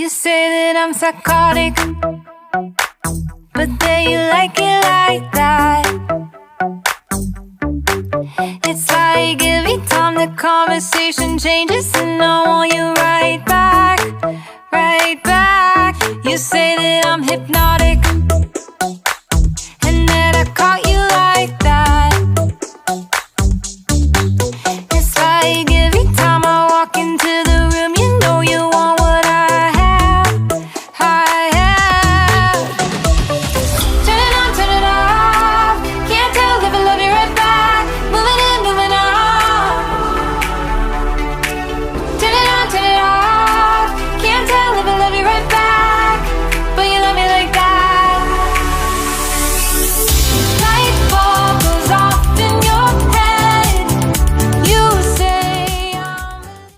You say that I'm psychotic, but then you like it like that. It's like every time the conversation changes, and I want you right back, right back. You say that I'm hypnotic,